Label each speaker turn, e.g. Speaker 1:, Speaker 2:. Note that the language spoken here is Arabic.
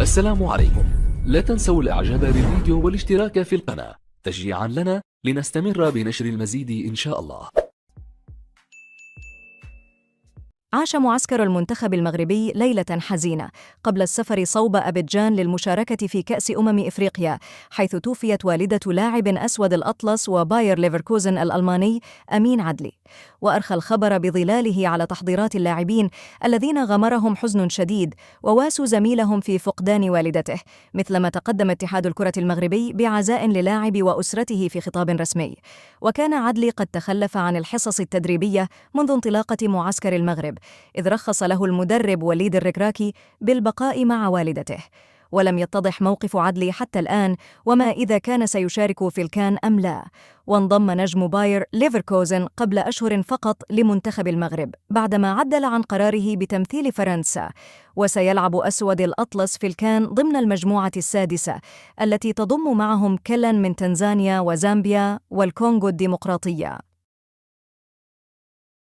Speaker 1: السلام عليكم. لا تنسوا الإعجاب بالفيديو والاشتراك في القناة تشجيعا لنا لنستمر بنشر المزيد إن شاء الله.
Speaker 2: عاش معسكر المنتخب المغربي ليلة حزينة قبل السفر صوب أبيجان للمشاركة في كأس إفريقيا، حيث توفيت والدة لاعب أسود الأطلس وباير ليفركوزن الألماني أمين عدلي. وأرخى الخبر بظلاله على تحضيرات اللاعبين الذين غمرهم حزن شديد وواسوا زميلهم في فقدان والدته، مثلما تقدم اتحاد الكرة المغربي بعزاء للاعب وأسرته في خطاب رسمي. وكان عدلي قد تخلف عن الحصص التدريبية منذ انطلاقة معسكر المغرب، إذ رخص له المدرب وليد الركراكي بالبقاء مع والدته. ولم يتضح موقف عدلي حتى الآن وما إذا كان سيشارك في الكان أم لا. وانضم نجم باير ليفركوزن قبل أشهر فقط لمنتخب المغرب بعدما عدل عن قراره بتمثيل فرنسا، وسيلعب أسود الأطلس في الكان ضمن المجموعة السادسة التي تضم معهم كيلان من تنزانيا وزامبيا والكونغو الديمقراطية.